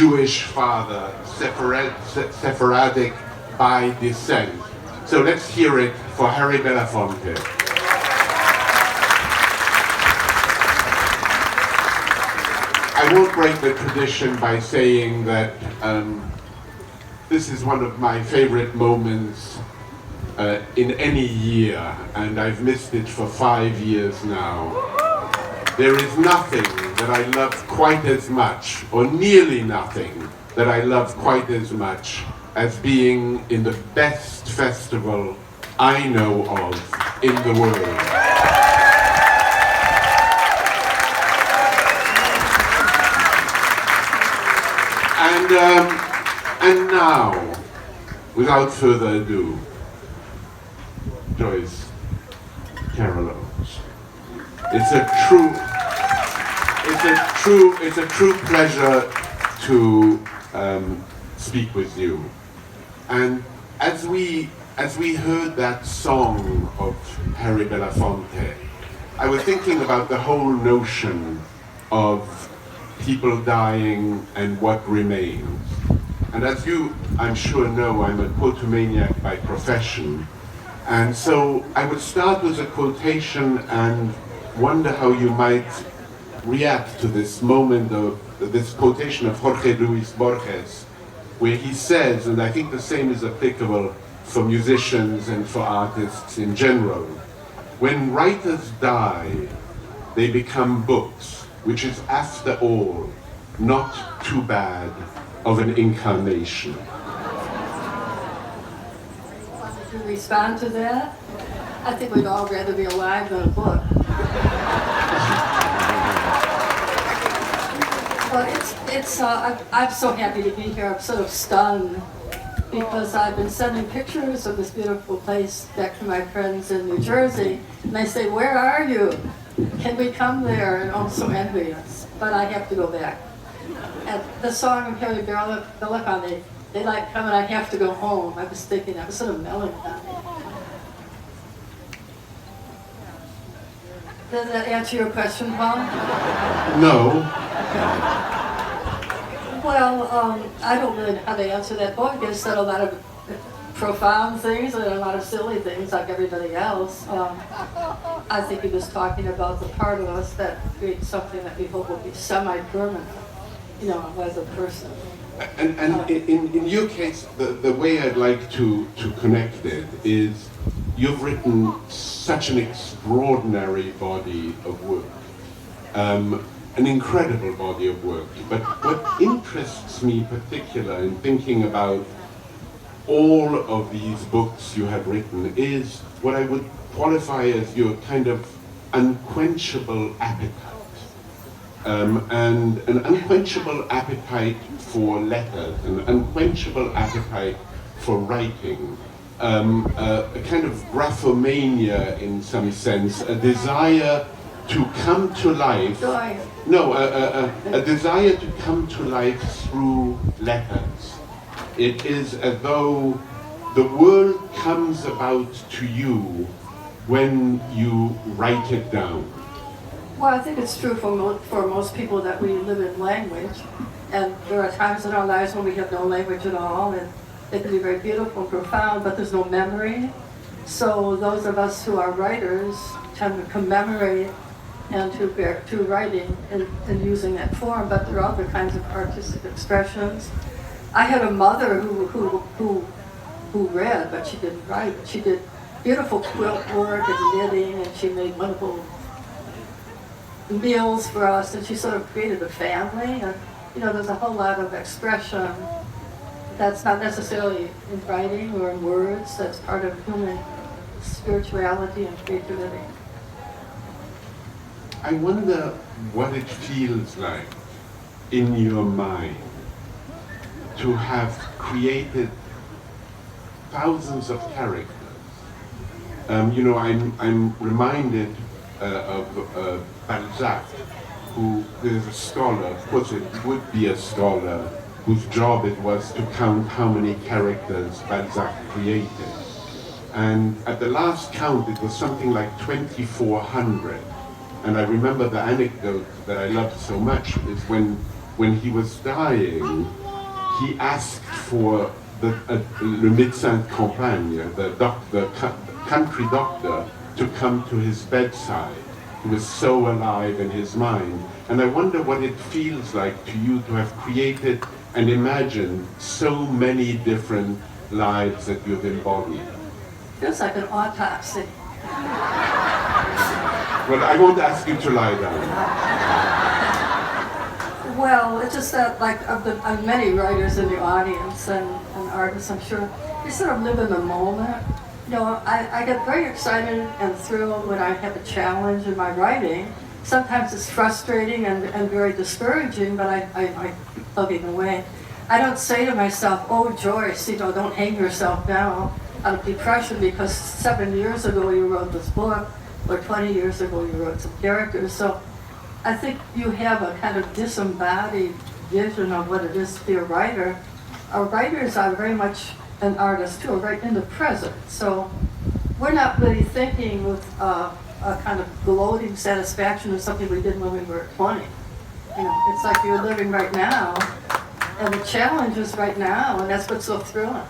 Jewish father, Sephardic by descent. So let's hear it for Harry Belafonte. I won't break the tradition by saying that this is one of my favorite moments in any year, and I've missed it for 5 years now. There is nothing that I love quite as much, or nearly nothing that I love quite as much as being in the best festival I know of in the world. And now, without further ado, Joyce, Carol Oates. It's a true pleasure to speak with you. And as we heard that song of Harry Belafonte, I was thinking about the whole notion of people dying and what remains. And as you, I'm sure, know, I'm a quotomaniac by profession. And so I would start with a quotation and wonder how you might react to this moment of this quotation of Jorge Luis Borges, where he says, and I think the same is applicable for musicians and for artists in general, when writers die, they become books, which is, after all, not too bad of an incarnation. To respond to that, I think we'd all rather be alive than a book. But I'm so happy to be here. I'm sort of stunned because I've been sending pictures of this beautiful place back to my friends in New Jersey, and they say, "Where are you? Can we come there?" And I'm so envious, but I have to go back. And the song of Harry Belafonte, they like come and I have to go home. I was thinking, I was sort of melancholy. Does that answer your question, Paul? No. Well, I don't really know how to answer that. Borges said a lot of profound things and a lot of silly things like everybody else. I think he was talking about the part of us that creates something that we hope will be semi-permanent, as a person. And in your case, the way I'd like to connect it is you've written such an extraordinary body of work, an incredible body of work. But what interests me particular in thinking about all of these books you have written is what I would qualify as your kind of unquenchable appetite. And an unquenchable appetite for letters, an unquenchable appetite for writing, a kind of graphomania in some sense, a desire to come to life. No, a desire to come to life through letters. It is as though the world comes about to you when you write it down. Well, I think it's true for most people that we live in language, and there are times in our lives when we have no language at all, and it can be very beautiful and profound, but there's no memory. So those of us who are writers tend to commemorate and to writing and using that form, but there are other kinds of artistic expressions. I had a mother who read, but she didn't write. She did beautiful quilt work and knitting, and she made wonderful meals for us, and she sort of created a family. And there's a whole lot of expression that's not necessarily in writing or in words. That's part of human spirituality and creativity. I wonder what it feels like in your mind to have created thousands of characters. I'm reminded of Balzac, who is a scholar. Of course, it would be a scholar whose job it was to count how many characters Balzac created. And at the last count, it was something like 2,400. And I remember the anecdote that I loved so much is when when he was dying, he asked for le médecin de campagne, the country doctor, to come to his bedside. He was so alive in his mind. And I wonder what it feels like to you to have created and imagined so many different lives that you've embodied. Feels like an autopsy. Well, I won't ask you to lie down. Well, it's just that, like, of many writers in the audience and artists, I'm sure, they sort of live in the moment. You know, I get very excited and thrilled when I have a challenge in my writing. Sometimes it's frustrating and very discouraging, but I plug it away. I don't say to myself, oh, Joyce, you know, don't hang yourself down out of depression because 7 years ago you wrote this book, or 20 years ago you wrote some characters. So I think you have a kind of disembodied vision of what it is to be a writer. Our writers are very much an artist too, right in the present. So we're not really thinking with a kind of gloating satisfaction of something we did when we were 20. You know, it's like you're living right now, and the challenge is right now, and that's what's so thrilling.